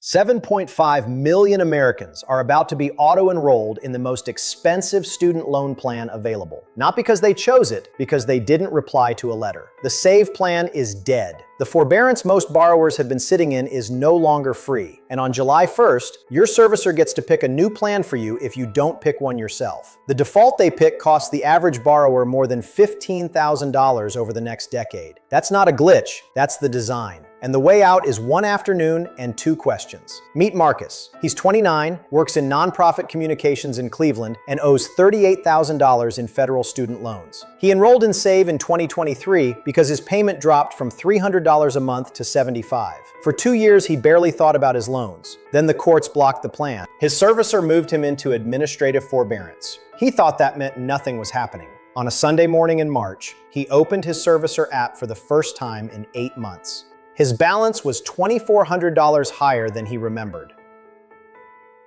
7.5 million Americans are about to be auto-enrolled in the most expensive student loan plan available. Not because they chose it, because they didn't reply to a letter. The SAVE plan is dead. The forbearance most borrowers have been sitting in is no longer free. And on July 1st, your servicer gets to pick a new plan for you if you don't pick one yourself. The default they pick costs the average borrower more than $15,000 over the next decade. That's not a glitch, that's the design. And the way out is one afternoon and 2 questions. Meet Marcus. He's 29, works in nonprofit communications in Cleveland, and owes $38,000 in federal student loans. He enrolled in SAVE in 2023 because his payment dropped from $300 a month to $75. For 2 years, he barely thought about his loans. Then the courts blocked the plan. His servicer moved him into administrative forbearance. He thought that meant nothing was happening. On a Sunday morning in March, he opened his servicer app for the first time in 8 months. His balance was $2,400 higher than he remembered.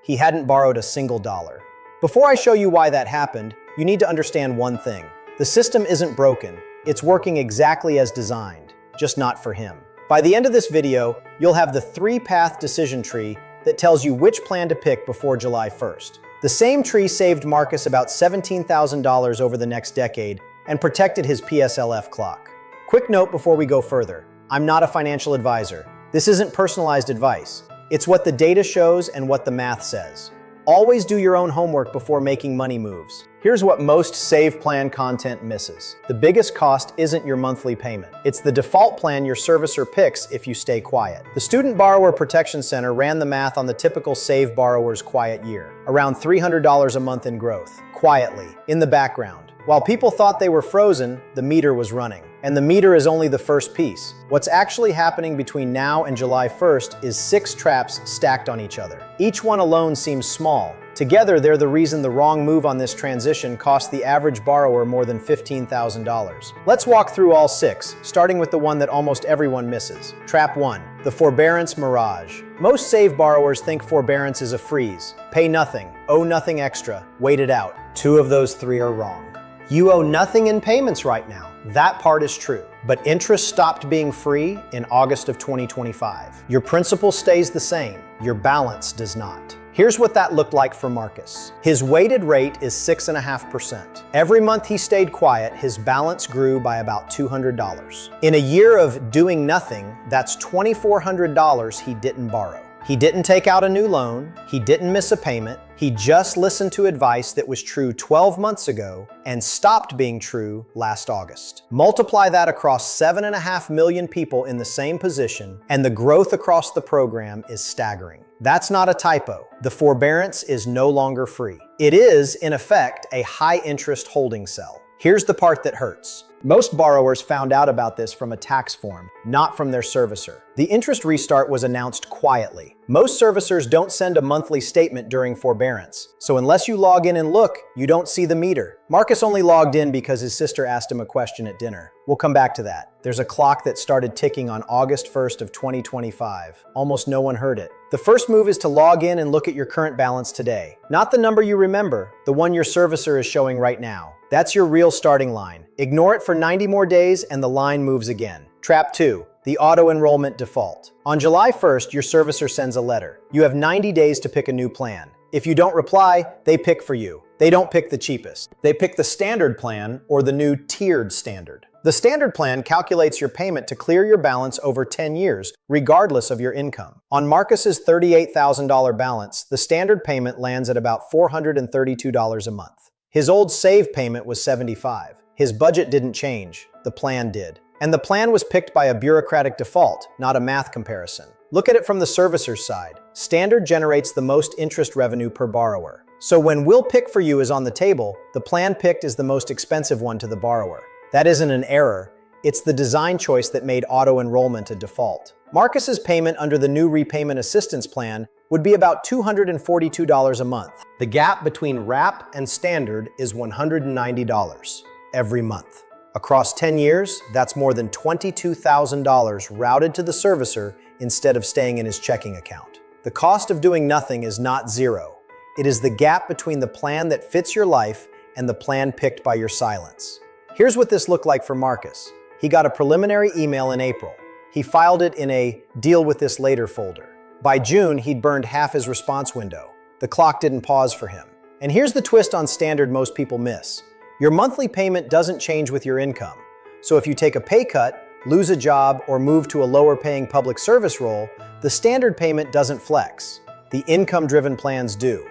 He hadn't borrowed a single dollar. Before I show you why that happened, you need to understand one thing. The system isn't broken. It's working exactly as designed, just not for him. By the end of this video, you'll have the 3-path decision tree that tells you which plan to pick before July 1st. The same tree saved Marcus about $17,000 over the next decade and protected his PSLF clock. Quick note before we go further. I'm not a financial advisor. This isn't personalized advice. It's what the data shows and what the math says. Always do your own homework before making money moves. Here's what most SAVE plan content misses. The biggest cost isn't your monthly payment. It's the default plan your servicer picks if you stay quiet. The Student Borrower Protection Center ran the math on the typical SAVE borrower's quiet year, around $300 a month in growth, quietly, in the background. While people thought they were frozen, the meter was running. And the meter is only the first piece. What's actually happening between now and July 1st is 6 traps stacked on each other. Each one alone seems small. Together, they're the reason the wrong move on this transition cost the average borrower more than $15,000. Let's walk through all 6, starting with the one that almost everyone misses. Trap 1, the Forbearance Mirage. Most SAVE borrowers think forbearance is a freeze. Pay nothing, owe nothing extra, wait it out. 2 of those 3 are wrong. You owe nothing in payments right now. That part is true, but interest stopped being free in August of 2025. Your principal stays the same, your balance does not. Here's what that looked like for Marcus. His weighted rate is 6.5%. Every month he stayed quiet, his balance grew by about $200. In a year of doing nothing, that's $2,400 he didn't borrow. He didn't take out a new loan, he didn't miss a payment, he just listened to advice that was true 12 months ago and stopped being true last August. Multiply that across 7.5 million people in the same position, and the growth across the program is staggering. That's not a typo. The forbearance is no longer free. It is, in effect, a high-interest holding cell. Here's the part that hurts. Most borrowers found out about this from a tax form, not from their servicer. The interest restart was announced quietly. Most servicers don't send a monthly statement during forbearance, so unless you log in and look, you don't see the meter. Marcus only logged in because his sister asked him a question at dinner. We'll come back to that. There's a clock that started ticking on August 1st of 2025. Almost no one heard it. The first move is to log in and look at your current balance today. Not the number you remember, the one your servicer is showing right now. That's your real starting line. Ignore it for 90 more days and the line moves again. Trap 2, the auto-enrollment default. On July 1st, your servicer sends a letter. You have 90 days to pick a new plan. If you don't reply, they pick for you. They don't pick the cheapest. They pick the standard plan or the new tiered standard. The standard plan calculates your payment to clear your balance over 10 years, regardless of your income. On Marcus's $38,000 balance, the standard payment lands at about $432 a month. His old SAVE payment was $75. His budget didn't change, the plan did. And the plan was picked by a bureaucratic default, not a math comparison. Look at it from the servicer's side. Standard generates the most interest revenue per borrower. So when We'll Pick for You is on the table, the plan picked is the most expensive one to the borrower. That isn't an error, it's the design choice that made auto-enrollment a default. Marcus's payment under the new repayment assistance plan would be about $242 a month. The gap between RAP and standard is $190 every month. Across 10 years, that's more than $22,000 routed to the servicer instead of staying in his checking account. The cost of doing nothing is not zero. It is the gap between the plan that fits your life and the plan picked by your silence. Here's what this looked like for Marcus. He got a preliminary email in April. He filed it in a deal with this later folder. By June, he'd burned half his response window. The clock didn't pause for him. And here's the twist on standard most people miss. Your monthly payment doesn't change with your income. So if you take a pay cut, lose a job, or move to a lower-paying public service role, the standard payment doesn't flex. The income-driven plans do.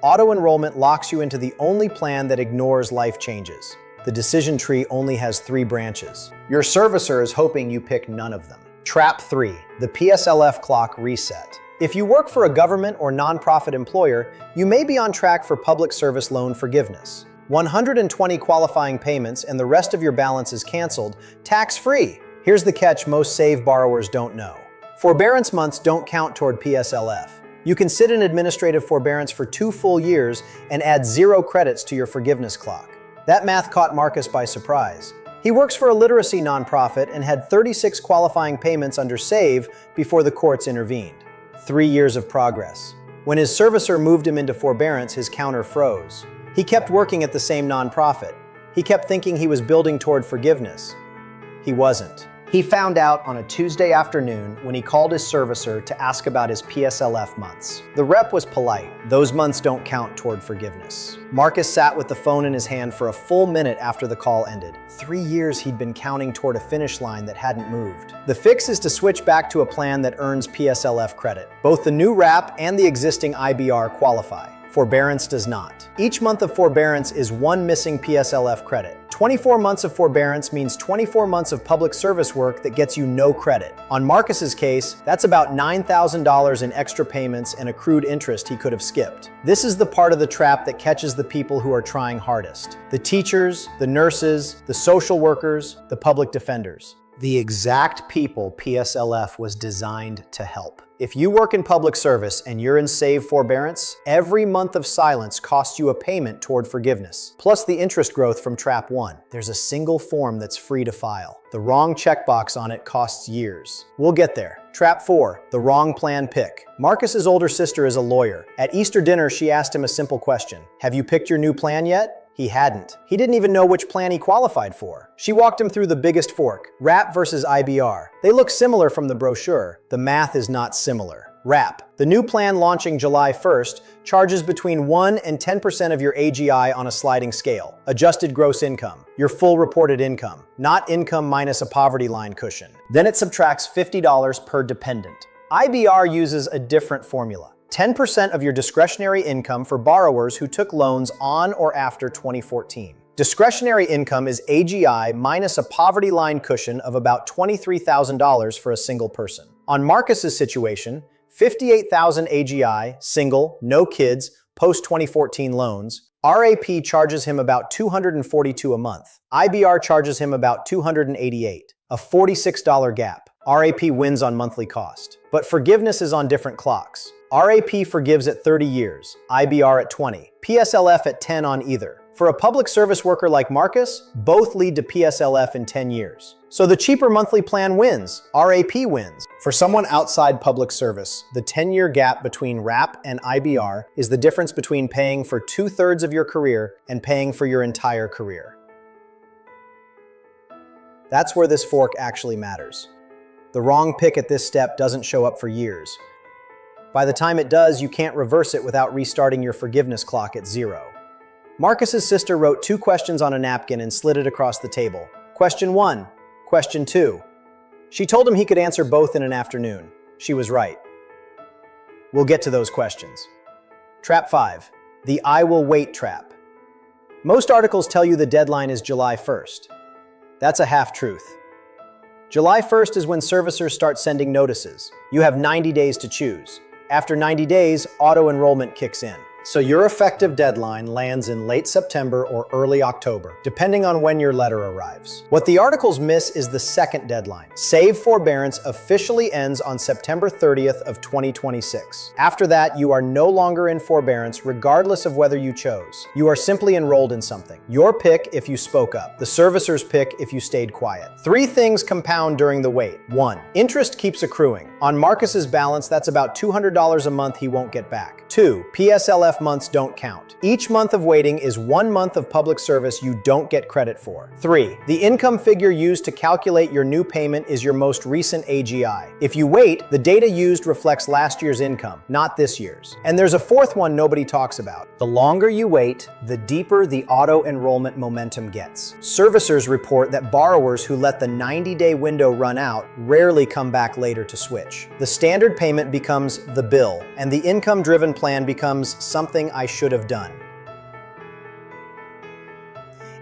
Auto-enrollment locks you into the only plan that ignores life changes. The decision tree only has 3 branches. Your servicer is hoping you pick none of them. Trap 3, the PSLF clock reset. If you work for a government or nonprofit employer, you may be on track for public service loan forgiveness. 120 qualifying payments and the rest of your balance is canceled, tax-free. Here's the catch most SAVE borrowers don't know. Forbearance months don't count toward PSLF. You can sit in administrative forbearance for 2 full years and add 0 credits to your forgiveness clock. That math caught Marcus by surprise. He works for a literacy nonprofit and had 36 qualifying payments under SAVE before the courts intervened. 3 years of progress. When his servicer moved him into forbearance, his counter froze. He kept working at the same nonprofit. He kept thinking he was building toward forgiveness. He wasn't. He found out on a Tuesday afternoon when he called his servicer to ask about his PSLF months. The rep was polite. Those months don't count toward forgiveness. Marcus sat with the phone in his hand for a full minute after the call ended. 3 years he'd been counting toward a finish line that hadn't moved. The fix is to switch back to a plan that earns PSLF credit. Both the new RAP and the existing IBR qualify. Forbearance does not. Each month of forbearance is 1 missing PSLF credit. 24 months of forbearance means 24 months of public service work that gets you no credit. On Marcus's case, that's about $9,000 in extra payments and accrued interest he could have skipped. This is the part of the trap that catches the people who are trying hardest. The teachers, the nurses, the social workers, the public defenders. The exact people PSLF was designed to help. If you work in public service and you're in SAVE forbearance, every month of silence costs you a payment toward forgiveness, plus the interest growth from Trap 1. There's a single form that's free to file. The wrong checkbox on it costs years. We'll get there. Trap 4, the wrong plan pick. Marcus's older sister is a lawyer. At Easter dinner, she asked him a simple question. Have you picked your new plan yet? He hadn't. He didn't even know which plan he qualified for. She walked him through the biggest fork, RAP versus IBR. They look similar from the brochure. The math is not similar. RAP, the new plan launching July 1st, charges between 1 and 10% of your AGI on a sliding scale. Adjusted gross income, your full reported income, not income minus a poverty line cushion. Then it subtracts $50 per dependent. IBR uses a different formula. 10% of your discretionary income for borrowers who took loans on or after 2014. Discretionary income is AGI minus a poverty line cushion of about $23,000 for a single person. On Marcus's situation, $58,000 AGI, single, no kids, post-2014 loans. RAP charges him about $242 a month. IBR charges him about $288, a $46 gap. RAP wins on monthly cost. But forgiveness is on different clocks. RAP forgives at 30 years, IBR at 20, PSLF at 10 on either. For a public service worker like Marcus, both lead to PSLF in 10 years. So the cheaper monthly plan wins, RAP wins. For someone outside public service, the 10-year gap between RAP and IBR is the difference between paying for 2/3 of your career and paying for your entire career. That's where this fork actually matters. The wrong pick at this step doesn't show up for years. By the time it does, you can't reverse it without restarting your forgiveness clock at 0. Marcus's sister wrote 2 questions on a napkin and slid it across the table. Question 1, question 2. She told him he could answer both in an afternoon. She was right. We'll get to those questions. Trap 5, the I will wait trap. Most articles tell you the deadline is July 1st. That's a half-truth. July 1st is when servicers start sending notices. You have 90 days to choose. After 90 days, auto-enrollment kicks in. So your effective deadline lands in late September or early October, depending on when your letter arrives. What the articles miss is the second deadline. SAVE forbearance officially ends on September 30th of 2026. After that, you are no longer in forbearance regardless of whether you chose. You are simply enrolled in something. Your pick if you spoke up. The servicer's pick if you stayed quiet. 3 things compound during the wait. 1. Interest keeps accruing. On Marcus's balance, that's about $200 a month he won't get back. 2. PSLF PSLF months don't count. Each month of waiting is 1 month of public service you don't get credit for. 3. The income figure used to calculate your new payment is your most recent AGI. If you wait, the data used reflects last year's income, not this year's. And there's a fourth one nobody talks about. The longer you wait, the deeper the auto-enrollment momentum gets. Servicers report that borrowers who let the 90-day window run out rarely come back later to switch. The standard payment becomes the bill, and the income-driven plan becomes something I should have done.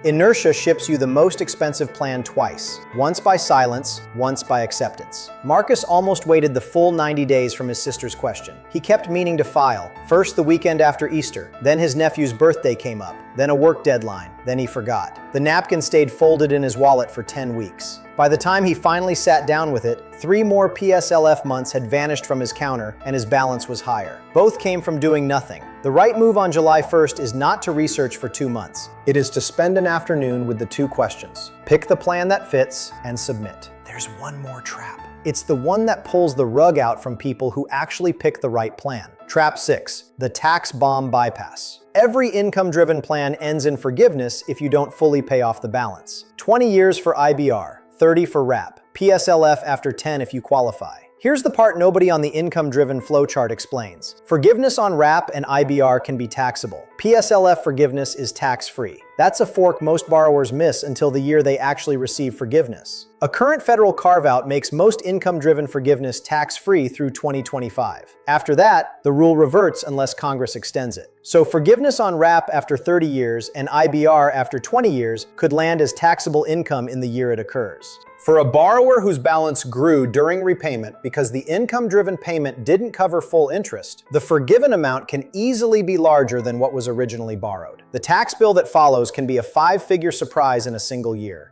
Inertia ships you the most expensive plan twice, once by silence, once by acceptance. Marcus almost waited the full 90 days from his sister's question. He kept meaning to file, first the weekend after Easter, then his nephew's birthday came up, then a work deadline, then he forgot. The napkin stayed folded in his wallet for 10 weeks. By the time he finally sat down with it, 3 more PSLF months had vanished from his counter and his balance was higher. Both came from doing nothing. The right move on July 1st is not to research for 2 months. It is to spend an afternoon with the 2 questions. Pick the plan that fits and submit. There's one more trap. It's the one that pulls the rug out from people who actually pick the right plan. Trap 6, the tax bomb bypass. Every income-driven plan ends in forgiveness if you don't fully pay off the balance. 20 years for IBR, 30 for RAP, PSLF after 10 if you qualify. Here's the part nobody on the income-driven flowchart explains. Forgiveness on RAP and IBR can be taxable. PSLF forgiveness is tax-free. That's a fork most borrowers miss until the year they actually receive forgiveness. A current federal carve-out makes most income-driven forgiveness tax-free through 2025. After that, the rule reverts unless Congress extends it. So forgiveness on RAP after 30 years and IBR after 20 years could land as taxable income in the year it occurs. For a borrower whose balance grew during repayment because the income-driven payment didn't cover full interest, the forgiven amount can easily be larger than what was originally borrowed. The tax bill that follows can be a 5-figure surprise in a single year.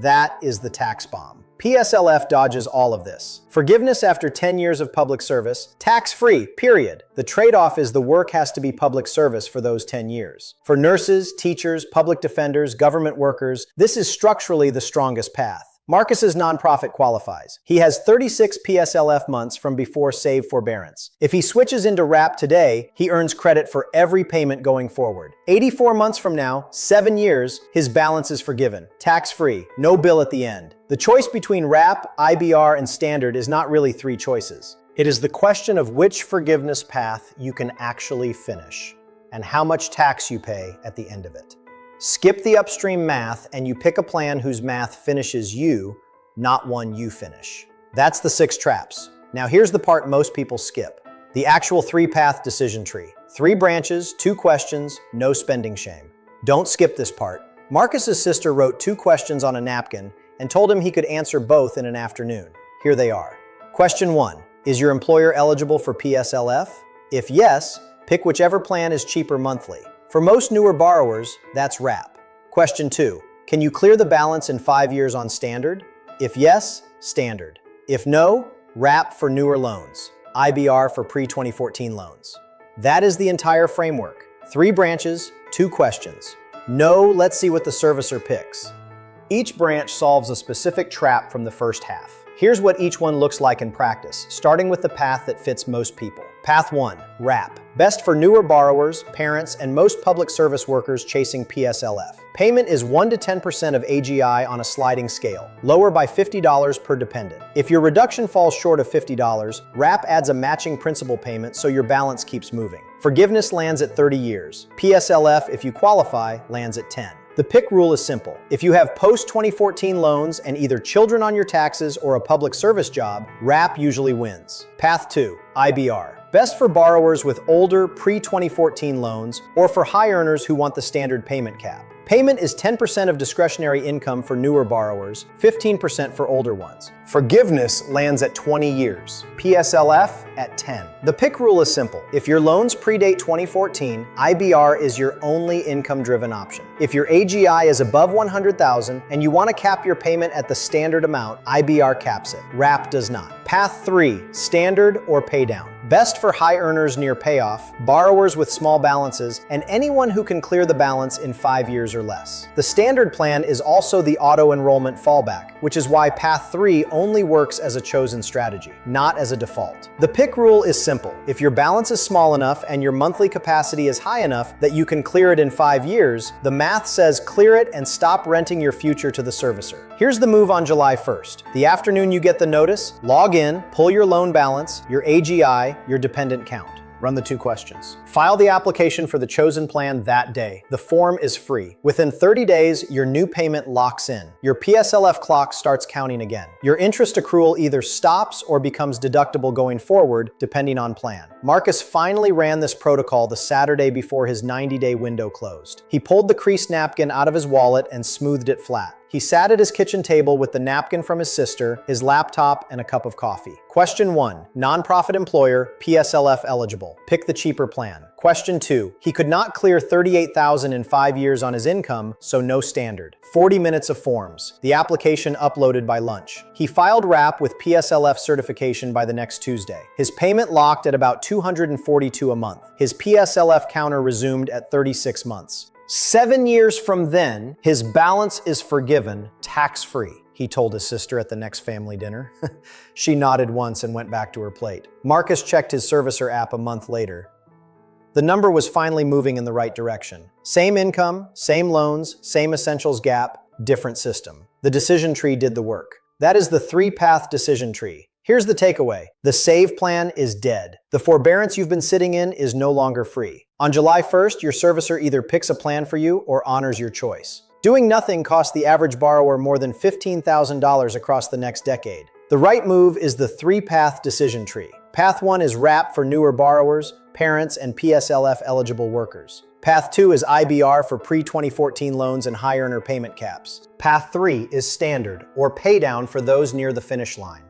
That is the tax bomb. PSLF dodges all of this. Forgiveness after 10 years of public service, tax-free, period. The trade-off is the work has to be public service for those 10 years. For nurses, teachers, public defenders, government workers, this is structurally the strongest path. Marcus's nonprofit qualifies. He has 36 PSLF months from before Save Forbearance. If he switches into RAP today, he earns credit for every payment going forward. 84 months from now, 7 years, his balance is forgiven. Tax-free, no bill at the end. The choice between RAP, IBR, and Standard is not really 3 choices. It is the question of which forgiveness path you can actually finish, and how much tax you pay at the end of it. Skip the upstream math and you pick a plan whose math finishes you, not one you finish. That's the 6 traps. Now here's the part most people skip. The actual 3-path decision tree. 3 branches, 2 questions, no spending shame. Don't skip this part. Marcus's sister wrote 2 questions on a napkin and told him he could answer both in an afternoon. Here they are. Question 1. Is your employer eligible for PSLF? If yes, pick whichever plan is cheaper monthly. For most newer borrowers, that's RAP. Question 2. Can you clear the balance in 5 years on Standard? If yes, Standard. If no, RAP for newer loans. IBR for pre-2014 loans. That is the entire framework. 3 branches, 2 questions. No, let's see what the servicer picks. Each branch solves a specific trap from the first half. Here's what each one looks like in practice, starting with the path that fits most people. Path 1, RAP. Best for newer borrowers, parents, and most public service workers chasing PSLF. Payment is 1 to 10% of AGI on a sliding scale, lower by $50 per dependent. If your reduction falls short of $50, RAP adds a matching principal payment so your balance keeps moving. Forgiveness lands at 30 years. PSLF, if you qualify, lands at 10. The pick rule is simple. If you have post-2014 loans and either children on your taxes or a public service job, RAP usually wins. Path 2, IBR. Best for borrowers with older, pre-2014 loans or for high earners who want the standard payment cap. Payment is 10% of discretionary income for newer borrowers, 15% for older ones. Forgiveness lands at 20 years. PSLF at 10. The pick rule is simple. If your loans predate 2014, IBR is your only income-driven option. If your AGI is above $100,000 and you want to cap your payment at the standard amount, IBR caps it. RAP does not. Path 3, Standard or Paydown. Best for high earners near payoff, borrowers with small balances, and anyone who can clear the balance in 5 years or less. The standard plan is also the auto-enrollment fallback, which is why Path 3 only works as a chosen strategy, not as a default. The pick rule is simple. If your balance is small enough and your monthly capacity is high enough that you can clear it in 5 years, the math says clear it and stop renting your future to the servicer. Here's the move on July 1st. The afternoon you get the notice, log in, pull your loan balance, your AGI, your dependent count. Run the 2 questions. File the application for the chosen plan that day. The form is free. Within 30 days, your new payment locks in. Your PSLF clock starts counting again. Your interest accrual either stops or becomes deductible going forward, depending on plan. Marcus finally ran this protocol the Saturday before his 90-day window closed. He pulled the creased napkin out of his wallet and smoothed it flat. He sat at his kitchen table with the napkin from his sister, his laptop, and a cup of coffee. Question 1. Nonprofit employer, PSLF eligible. Pick the cheaper plan. Question 2. He could not clear $38,000 in 5 years on his income, so no standard. 40 minutes of forms. The application uploaded by lunch. He filed RAP with PSLF certification by the next Tuesday. His payment locked at about $242 a month. His PSLF counter resumed at 36 months. 7 years from then, his balance is forgiven, tax-free, he told his sister at the next family dinner. She nodded once and went back to her plate. Marcus checked his servicer app a month later. The number was finally moving in the right direction. Same income, same loans, same essentials gap, different system. The decision tree did the work. That is the 3-path decision tree. Here's the takeaway. The SAVE plan is dead. The forbearance you've been sitting in is no longer free. On July 1st, your servicer either picks a plan for you or honors your choice. Doing nothing costs the average borrower more than $15,000 across the next decade. The right move is the 3-path decision tree. Path 1 is RAP for newer borrowers, parents, and PSLF eligible workers. Path 2 is IBR for pre-2014 loans and high earner payment caps. Path 3 is standard, or paydown for those near the finish line.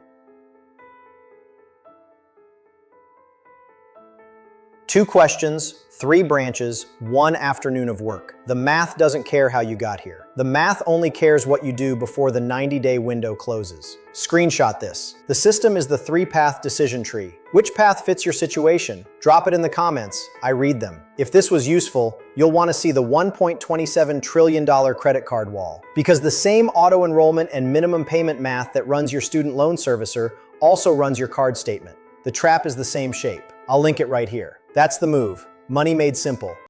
2 questions, 3 branches, 1 afternoon of work. The math doesn't care how you got here. The math only cares what you do before the 90-day window closes. Screenshot this. The system is the 3-path decision tree. Which path fits your situation? Drop it in the comments. I read them. If this was useful, you'll want to see the $1.27 trillion credit card wall. Because the same auto-enrollment and minimum payment math that runs your student loan servicer also runs your card statement. The trap is the same shape. I'll link it right here. That's the move. Money made simple.